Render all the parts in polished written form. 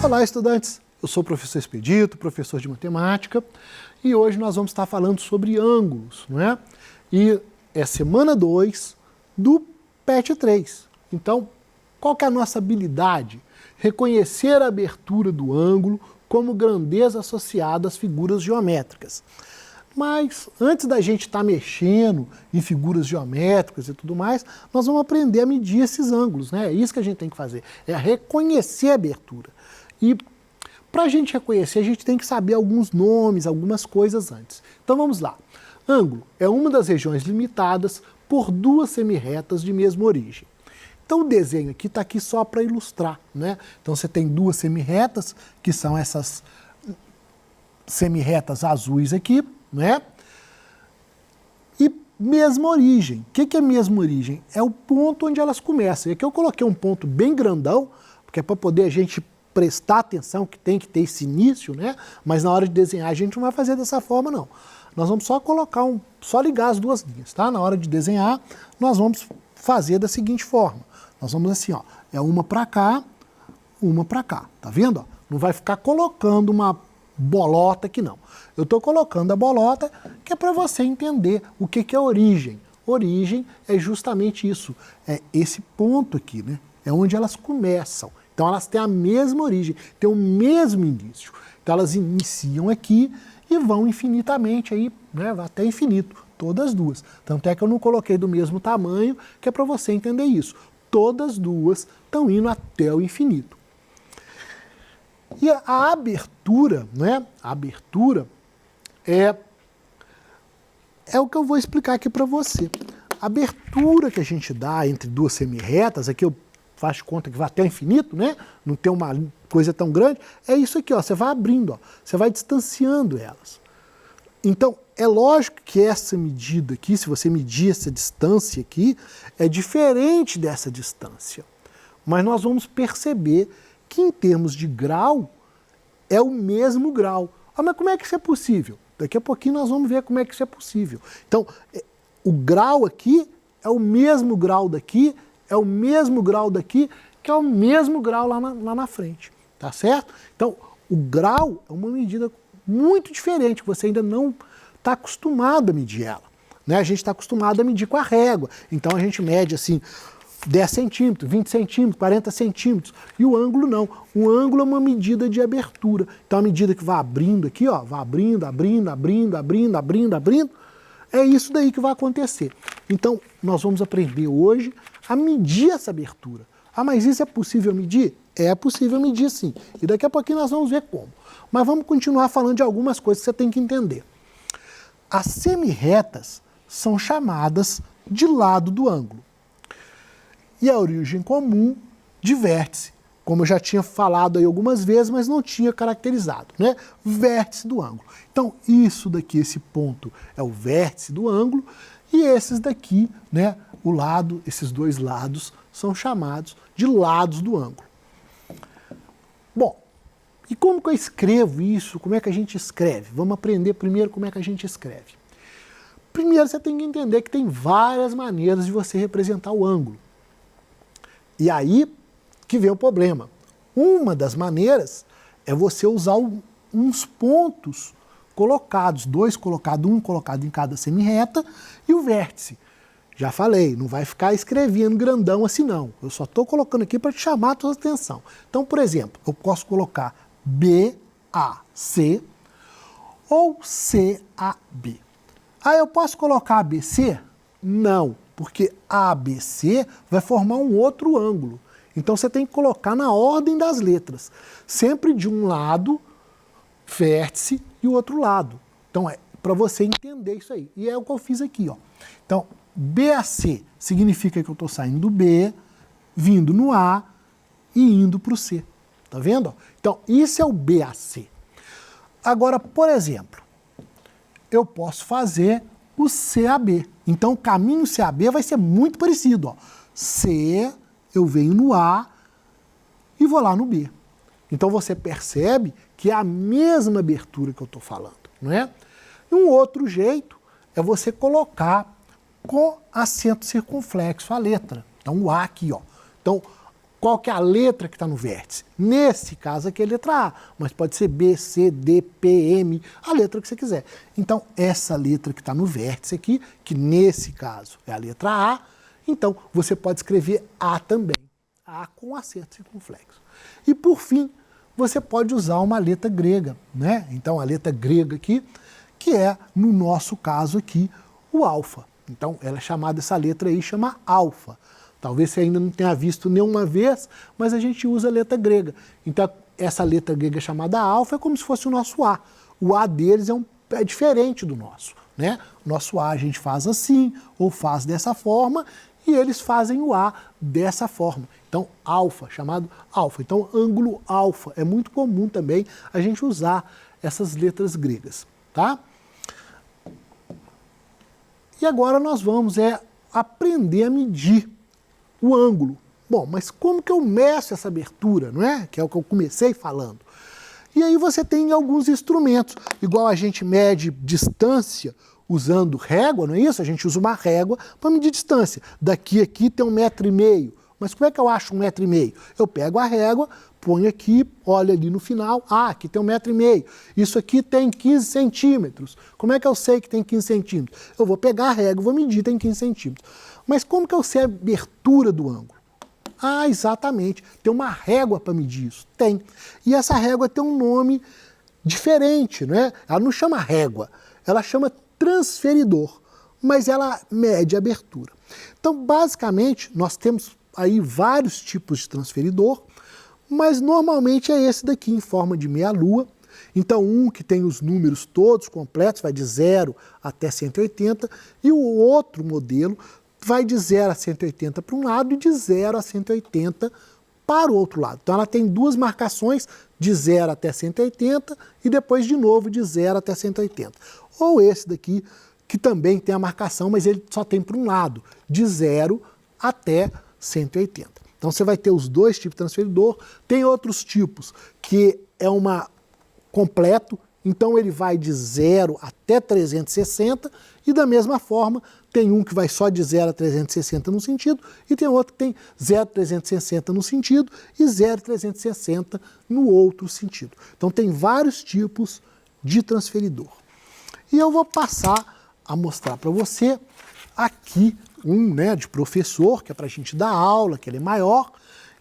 Olá, estudantes! Eu sou o professor Expedito, professor de matemática, e hoje nós vamos estar falando sobre ângulos, não é? E é semana 2 do PET 3. Então, qual que é a nossa habilidade? Reconhecer a abertura do ângulo como grandeza associada às figuras geométricas. Mas antes da gente estar mexendo em figuras geométricas e tudo mais, nós vamos aprender a medir esses ângulos, né? É isso que a gente tem que fazer, é reconhecer a abertura. E para a gente reconhecer, a gente tem que saber alguns nomes, algumas coisas antes. Então vamos lá. Ângulo é uma das regiões limitadas por duas semirretas de mesma origem. Então o desenho aqui está aqui só para ilustrar, né? Então você tem duas semirretas, que são essas semirretas azuis aqui, né? E mesma origem. O que é mesma origem? É o ponto onde elas começam. E aqui eu coloquei um ponto bem grandão, porque é para poder a gente prestar atenção que tem que ter esse início, né? Mas na hora de desenhar a gente não vai fazer dessa forma, não. Nós vamos só colocar só ligar as duas linhas, tá? Na hora de desenhar, nós vamos fazer da seguinte forma. Nós vamos assim, ó, é uma para cá, tá vendo? Ó? Não vai ficar colocando uma bolota aqui, não. Eu estou colocando a bolota que é para você entender o que é origem. Origem é justamente isso, é esse ponto aqui, né? É onde elas começam. Então elas têm a mesma origem, têm o mesmo início. Então elas iniciam aqui e vão infinitamente aí, né, até infinito, todas duas. Tanto é que eu não coloquei do mesmo tamanho, que é para você entender isso. Todas duas estão indo até o infinito. E a abertura, né, a abertura é o que eu vou explicar aqui para você. A abertura que a gente dá entre duas semirretas, aqui eu faço conta que vai até o infinito, né? Não tem uma coisa tão grande, é isso aqui, ó, você vai abrindo, ó, você vai distanciando elas. Então, é lógico que essa medida aqui, se você medir essa distância aqui, é diferente dessa distância. Mas nós vamos perceber que em termos de grau, é o mesmo grau. Ah, mas como é que isso é possível? Daqui a pouquinho nós vamos ver como é que isso é possível. Então, o grau aqui é o mesmo grau daqui, é o mesmo grau daqui, que é o mesmo grau lá na frente, tá certo? Então, o grau é uma medida muito diferente, você ainda não está acostumado a medir ela, né? A gente está acostumado a medir com a régua, então a gente mede assim, 10 centímetros, 20 centímetros, 40 centímetros, e o ângulo não. O ângulo é uma medida de abertura, então a medida que vai abrindo aqui, ó, vai abrindo, abrindo, abrindo, abrindo, abrindo, abrindo, é isso daí que vai acontecer. Então, nós vamos aprender hoje a medir essa abertura. Ah, mas isso é possível medir? É possível medir sim. E daqui a pouquinho nós vamos ver como. Mas vamos continuar falando de algumas coisas que você tem que entender. As semirretas são chamadas de lado do ângulo. E a origem comum de vértice, como eu já tinha falado aí algumas vezes, mas não tinha caracterizado, né? Vértice do ângulo. Então, isso daqui, esse ponto, é o vértice do ângulo, e esses daqui, né, o lado, esses dois lados, são chamados de lados do ângulo. Bom, e como que eu escrevo isso? Como é que a gente escreve? Vamos aprender primeiro como é que a gente escreve. Primeiro você tem que entender que tem várias maneiras de você representar o ângulo. E aí que vem o problema. Uma das maneiras é você usar uns pontos colocados, dois colocados, um colocado em cada semirreta e o vértice. Já falei, não vai ficar escrevendo grandão assim não. Eu só estou colocando aqui para te chamar a tua atenção. Então, por exemplo, eu posso colocar BAC ou CAB. Ah, eu posso colocar ABC? Não, porque ABC vai formar um outro ângulo. Então você tem que colocar na ordem das letras. Sempre de um lado, vértice, e o outro lado. Então é para você entender isso aí. E é o que eu fiz aqui, ó. Então, BAC significa que eu estou saindo do B, vindo no A e indo para o C. Tá vendo? Então, isso é o BAC. Agora, por exemplo, eu posso fazer o CAB. Então, o caminho CAB vai ser muito parecido, ó. C, eu venho no A e vou lá no B. Então, você percebe que é a mesma abertura que eu estou falando, não é? E um outro jeito é você colocar com acento circunflexo a letra. Então, o A aqui, ó. Então, qual que é a letra que está no vértice. Nesse caso aqui é a letra A, mas pode ser B, C, D, P, M, a letra que você quiser. Então, essa letra que está no vértice aqui, que nesse caso é a letra A, então você pode escrever A também. A com acento circunflexo. E por fim, você pode usar uma letra grega, né? Então, a letra grega aqui, que é, no nosso caso aqui, o alfa. Então, ela é chamada, essa letra aí chama alfa. Talvez você ainda não tenha visto nenhuma vez, mas a gente usa a letra grega. Então, essa letra grega chamada alfa é como se fosse o nosso A. O A deles é diferente do nosso, né? O nosso A a gente faz assim, ou faz dessa forma, e eles fazem o A dessa forma. Então, alfa, chamado alfa. Então, ângulo alfa. É muito comum também a gente usar essas letras gregas, tá? E agora nós vamos aprender a medir o ângulo. Bom, mas como que eu meço essa abertura, não é? Que é o que eu comecei falando. E aí você tem alguns instrumentos, igual a gente mede distância usando régua, não é isso? A gente usa uma régua para medir distância. Daqui a aqui tem 1,5 m. Mas como é que eu acho 1,5 m? Eu pego a régua, ponho aqui, olho ali no final, aqui tem 1,5 m. Isso aqui tem 15 centímetros. Como é que eu sei que tem 15 centímetros? Eu vou pegar a régua, vou medir, tem 15 centímetros. Mas como que eu sei a abertura do ângulo? Exatamente. Tem uma régua para medir isso. Tem. E essa régua tem um nome diferente, não é? Ela não chama régua, ela chama transferidor, mas ela mede a abertura. Então, basicamente, nós temos aí vários tipos de transferidor, mas normalmente é esse daqui, em forma de meia-lua. Então, um que tem os números todos completos, vai de 0 até 180, e o outro modelo vai de 0 a 180 para um lado e de 0 a 180 para o outro lado. Então, ela tem duas marcações, de 0 até 180 e depois de novo de 0 até 180. Ou esse daqui, que também tem a marcação, mas ele só tem para um lado, de 0 até 180. Então, você vai ter os dois tipos de transferidor. Tem outros tipos que é uma completo, então ele vai de 0 até 360 e da mesma forma tem um que vai só de 0 a 360 no sentido e tem outro que tem 0 a 360 no sentido e 0 a 360 no outro sentido. Então tem vários tipos de transferidor. E eu vou passar a mostrar para você aqui um de professor, que é para a gente dar aula, que ele é maior.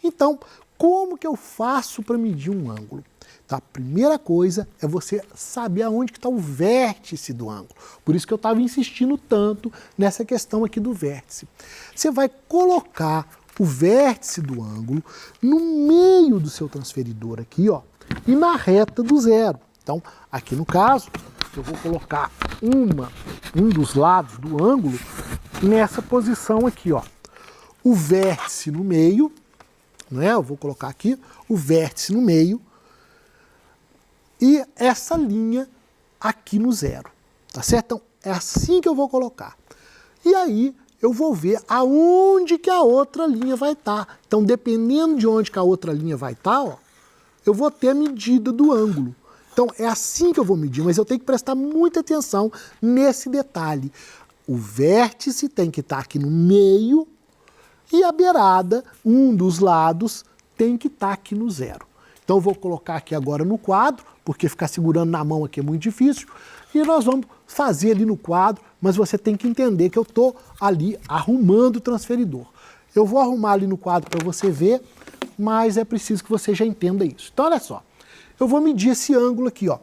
Então, como que eu faço para medir um ângulo? Tá? A primeira coisa é você saber aonde que está o vértice do ângulo. Por isso que eu estava insistindo tanto nessa questão aqui do vértice. Você vai colocar o vértice do ângulo no meio do seu transferidor aqui, ó, e na reta do zero. Então, aqui no caso, eu vou colocar um dos lados do ângulo nessa posição aqui, ó. O vértice no meio, eu vou colocar aqui o vértice no meio, e essa linha aqui no zero, tá certo? Então, é assim que eu vou colocar. E aí, eu vou ver aonde que a outra linha vai estar. Então, dependendo de onde que a outra linha vai estar, ó, eu vou ter a medida do ângulo. Então, é assim que eu vou medir, mas eu tenho que prestar muita atenção nesse detalhe. O vértice tem que estar aqui no meio e a beirada, um dos lados, tem que estar aqui no zero. Então, eu vou colocar aqui agora no quadro, porque ficar segurando na mão aqui é muito difícil, e nós vamos fazer ali no quadro, mas você tem que entender que eu estou ali arrumando o transferidor. Eu vou arrumar ali no quadro para você ver, mas é preciso que você já entenda isso. Então, olha só, eu vou medir esse ângulo aqui, ó.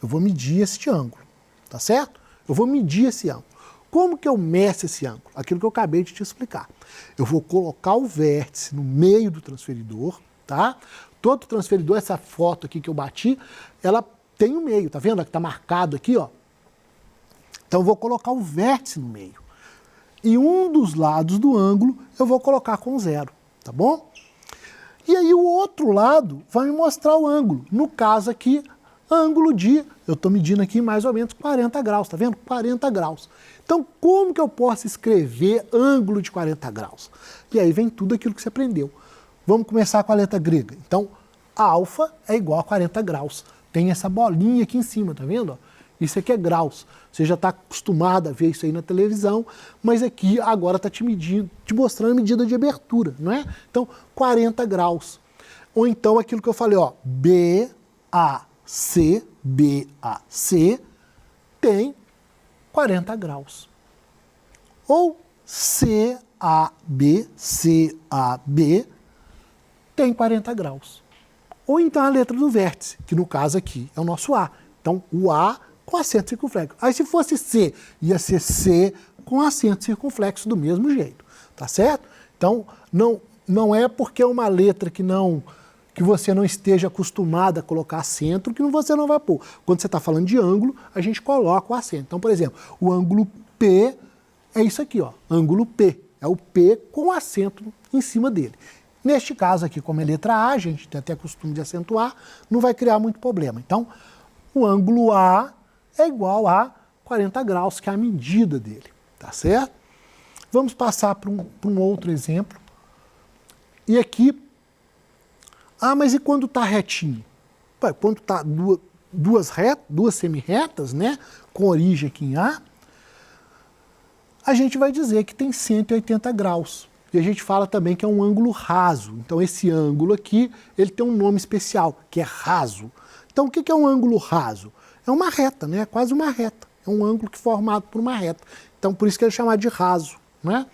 Eu vou medir este ângulo, tá certo? Eu vou medir esse ângulo. Como que eu meço esse ângulo? Aquilo que eu acabei de te explicar. Eu vou colocar o vértice no meio do transferidor, tá? Todo transferidor, essa foto aqui que eu bati, ela tem um meio, tá vendo? Que tá marcado aqui, ó. Então eu vou colocar o vértice no meio. E um dos lados do ângulo eu vou colocar com 0, tá bom? E aí o outro lado vai me mostrar o ângulo. No caso aqui, ângulo de, eu estou medindo aqui mais ou menos 40 graus, tá vendo? 40 graus. Então, como que eu posso escrever ângulo de 40 graus? E aí vem tudo aquilo que você aprendeu. Vamos começar com a letra grega. Então, alfa é igual a 40 graus. Tem essa bolinha aqui em cima, tá vendo? Isso aqui é graus. Você já está acostumado a ver isso aí na televisão, mas aqui agora está te mostrando a medida de abertura, não é? Então, 40 graus. Ou então aquilo que eu falei, ó, BAC tem 40 graus. Ou CAB tem 40 graus. Ou então a letra do vértice, que no caso aqui é o nosso A. Então, o A com acento circunflexo. Aí, se fosse C, ia ser C com acento circunflexo do mesmo jeito. Tá certo? Então, não é porque é uma letra que você não esteja acostumado a colocar acento que você não vai pôr. Quando você está falando de ângulo, a gente coloca o acento. Então, por exemplo, o ângulo P é isso aqui, ó, ângulo P. É o P com acento em cima dele. Neste caso aqui, como é letra A, a gente tem até costume de acentuar, não vai criar muito problema. Então, o ângulo A é igual a 40 graus, que é a medida dele, tá certo? Vamos passar para um outro exemplo. E aqui, mas e quando está retinho? Quando está duas semi-retas, né, com origem aqui em A, a gente vai dizer que tem 180 graus. E a gente fala também que é um ângulo raso. Então, esse ângulo aqui, ele tem um nome especial, que é raso. Então, o que é um ângulo raso? É uma reta, né? É quase uma reta. É um ângulo que é formado por uma reta. Então, por isso que ele é chamado de raso, né?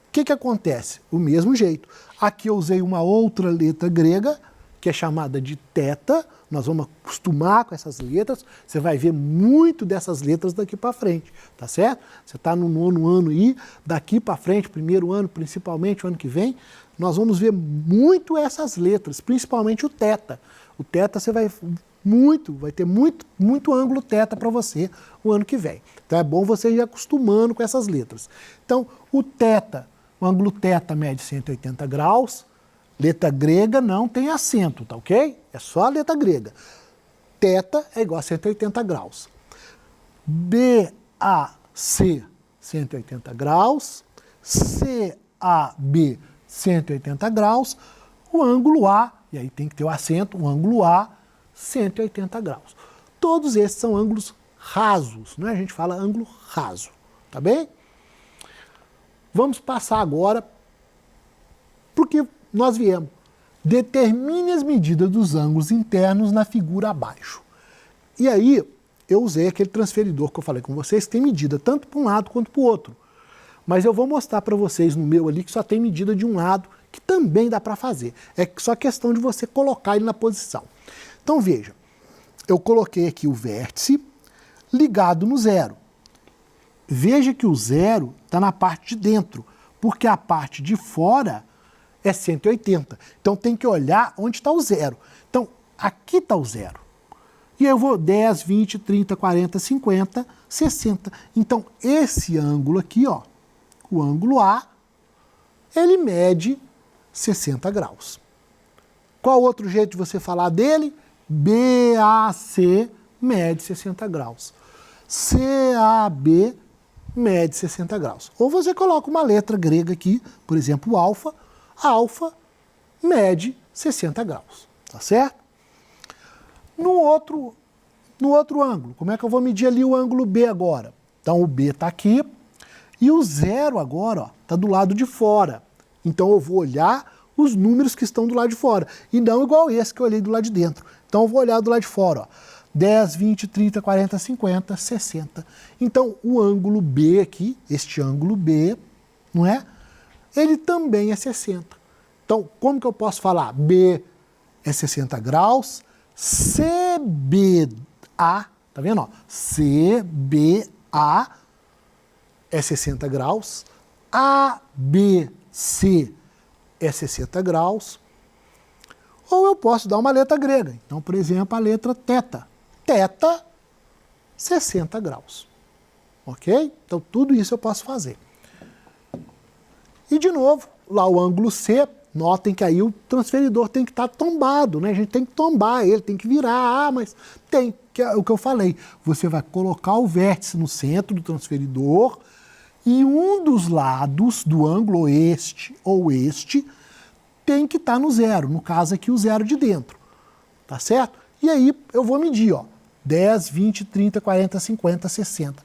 O que acontece? O mesmo jeito. Aqui eu usei uma outra letra grega, que é chamada de θ. Nós vamos acostumar com essas letras. Você vai ver muito dessas letras daqui para frente, tá certo? Você está no 9º ano aí, daqui para frente, 1º ano, principalmente o ano que vem, nós vamos ver muito essas letras, principalmente o θ. O θ você vai ter muito ângulo θ para você o ano que vem. Então é bom você ir acostumando com essas letras. Então, o ângulo θ mede 180 graus, letra grega não tem acento, tá ok? É só a letra grega. Θ é igual a 180 graus. BAC, 180 graus. CAB, 180 graus. O ângulo A, e aí tem que ter o acento, o ângulo A, 180 graus. Todos esses são ângulos rasos, né? A gente fala ângulo raso, tá bem? Vamos passar agora, porque nós viemos. Determine as medidas dos ângulos internos na figura abaixo. E aí, eu usei aquele transferidor que eu falei com vocês, que tem medida tanto para um lado quanto para o outro. Mas eu vou mostrar para vocês no meu ali que só tem medida de um lado, que também dá para fazer. É só questão de você colocar ele na posição. Então veja, eu coloquei aqui o vértice ligado no zero. Veja que o zero está na parte de dentro, porque a parte de fora é 180. Então tem que olhar onde está o zero. Então aqui está o zero. E eu vou 10, 20, 30, 40, 50, 60. Então esse ângulo aqui, ó, o ângulo A, ele mede 60 graus. Qual outro jeito de você falar dele? BAC mede 60 graus. CAB mede 60 graus. Ou você coloca uma letra grega aqui, por exemplo, alfa. Alfa mede 60 graus, tá certo? No outro ângulo, como é que eu vou medir ali o ângulo B agora? Então o B está aqui e o zero agora está do lado de fora. Então eu vou olhar os números que estão do lado de fora e não igual esse que eu olhei do lado de dentro. Então eu vou olhar do lado de fora, ó. 10, 20, 30, 40, 50, 60. Então o ângulo B aqui, este ângulo B, não é? Ele também é 60. Então, como que eu posso falar? B é 60 graus, CBA, tá vendo? Ó? CBA é 60 graus, ABC é 60 graus, ou eu posso dar uma letra grega. Então, por exemplo, a letra θ. θ, 60 graus. Ok? Então, tudo isso eu posso fazer. E, de novo, lá o ângulo C, notem que aí o transferidor tem que estar tombado, né? A gente tem que tombar ele, tem que virar, mas tem, que é o que eu falei. Você vai colocar o vértice no centro do transferidor e um dos lados do ângulo, este ou este, tem que estar no zero. No caso aqui, o zero de dentro. Tá certo? E aí eu vou medir, ó. 10, 20, 30, 40, 50, 60.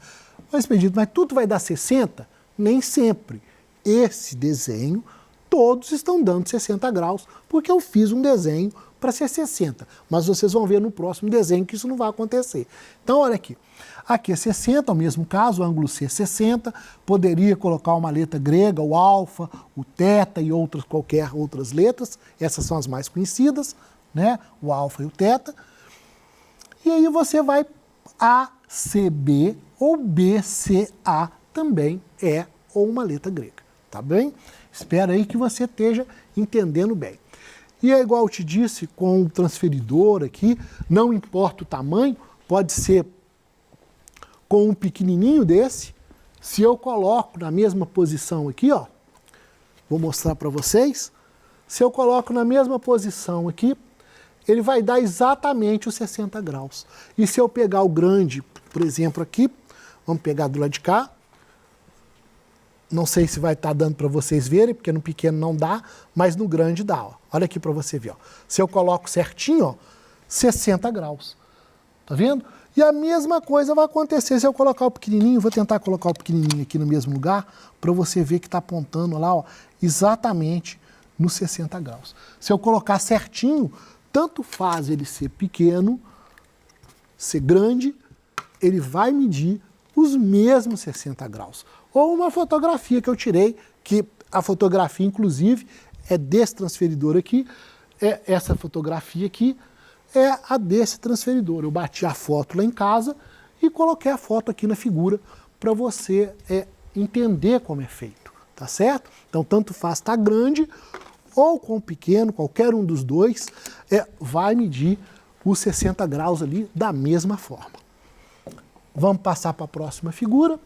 Mas, Expedito, mas tudo vai dar 60? Nem sempre. Esse desenho, todos estão dando 60 graus, porque eu fiz um desenho para ser 60. Mas vocês vão ver no próximo desenho que isso não vai acontecer. Então, olha aqui. Aqui é 60, ao mesmo caso, o ângulo C é 60. Poderia colocar uma letra grega, o alfa, o teta e qualquer outras letras. Essas são as mais conhecidas, né? O alfa e o teta. E aí você vai ACB ou BCA também é ou uma letra grega, tá bem? Espero aí que você esteja entendendo bem. E é igual eu te disse, com o transferidor aqui, não importa o tamanho, pode ser com um pequenininho desse. Se eu coloco na mesma posição aqui, ó, vou mostrar para vocês. Se eu coloco na mesma posição aqui, ele vai dar exatamente os 60 graus. E se eu pegar o grande, por exemplo, aqui, vamos pegar do lado de cá. Não sei se vai estar dando para vocês verem, porque no pequeno não dá, mas no grande dá. Ó. Olha aqui para você ver. Ó. Se eu coloco certinho, ó, 60 graus. Tá vendo? E a mesma coisa vai acontecer se eu colocar o pequenininho. Vou tentar colocar o pequenininho aqui no mesmo lugar, para você ver que está apontando lá, ó, exatamente nos 60 graus. Se eu colocar certinho, tanto faz ele ser pequeno, ser grande, ele vai medir os mesmos 60 graus. Ou uma fotografia que eu tirei, que a fotografia, inclusive, é desse transferidor aqui, essa fotografia aqui é a desse transferidor. Eu bati a foto lá em casa e coloquei a foto aqui na figura para você entender como é feito, tá certo? Então, tanto faz estar grande ou com pequeno, qualquer um dos dois, vai medir os 60 graus ali da mesma forma. Vamos passar para a próxima figura.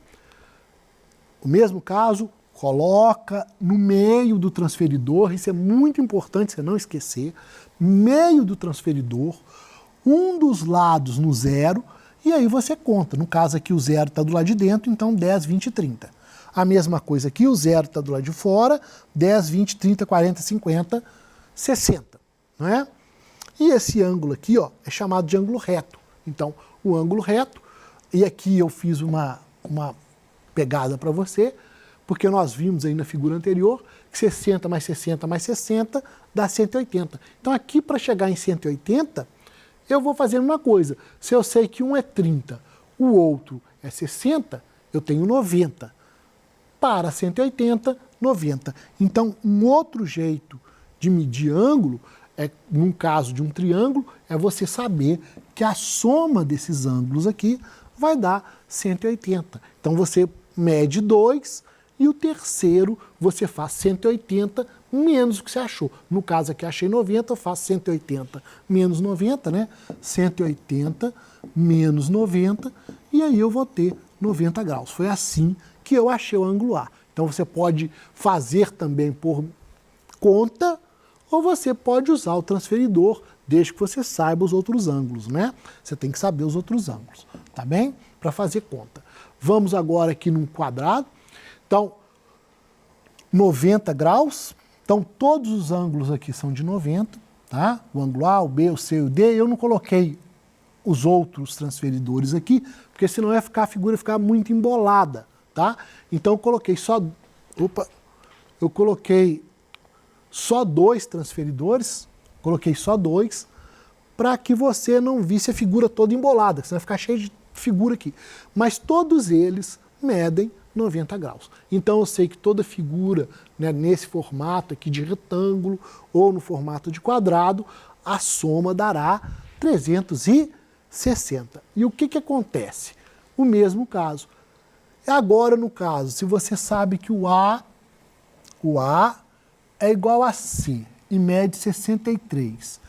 O mesmo caso, coloca no meio do transferidor, isso é muito importante você não esquecer, meio do transferidor, um dos lados no zero, e aí você conta. No caso aqui o zero está do lado de dentro, então 10, 20, 30. A mesma coisa aqui, o zero está do lado de fora, 10, 20, 30, 40, 50, 60. Não é? E esse ângulo aqui, ó, é chamado de ângulo reto. Então, o ângulo reto, e aqui eu fiz uma pegada para você, porque nós vimos aí na figura anterior que 60 mais 60 mais 60 dá 180. Então aqui para chegar em 180, eu vou fazer uma coisa. Se eu sei que um é 30, o outro é 60, eu tenho 90. Para 180, 90. Então um outro jeito de medir ângulo, num caso de um triângulo, é você saber que a soma desses ângulos aqui vai dar 180. Então você mede 2 e o terceiro você faz 180 menos o que você achou. No caso aqui achei 90, eu faço 180 menos 90, né? 180 menos 90 e aí eu vou ter 90 graus. Foi assim que eu achei o ângulo A. Então você pode fazer também por conta ou você pode usar o transferidor desde que você saiba os outros ângulos, né? Você tem que saber os outros ângulos, tá bem? Para fazer conta. Vamos agora aqui num quadrado. Então, 90 graus. Então, todos os ângulos aqui são de 90, tá? O ângulo A, o B, o C e o D. Eu não coloquei os outros transferidores aqui, porque senão a figura ia ficar muito embolada, tá? Então, eu coloquei só... Eu coloquei só 2 transferidores. Coloquei só 2, para que você não visse a figura toda embolada, senão vai ficar cheio de figura aqui. Mas todos eles medem 90 graus. Então eu sei que toda figura, né, nesse formato aqui de retângulo ou no formato de quadrado, a soma dará 360. E o que acontece? O mesmo caso. Agora, no caso, se você sabe que o A é igual a C e mede 63,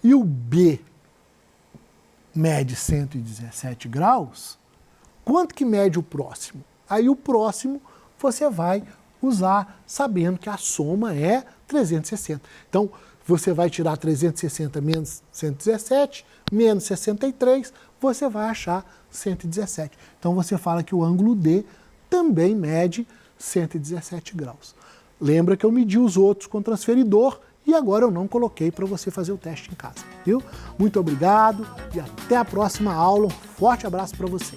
e o B mede 117 graus, quanto que mede o próximo? Aí o próximo você vai usar sabendo que a soma é 360. Então, você vai tirar 360 menos 117, menos 63, você vai achar 117. Então, você fala que o ângulo D também mede 117 graus. Lembra que eu medi os outros com transferidor e agora eu não coloquei para você fazer o teste em casa, viu? Muito obrigado e até a próxima aula. Um forte abraço para você.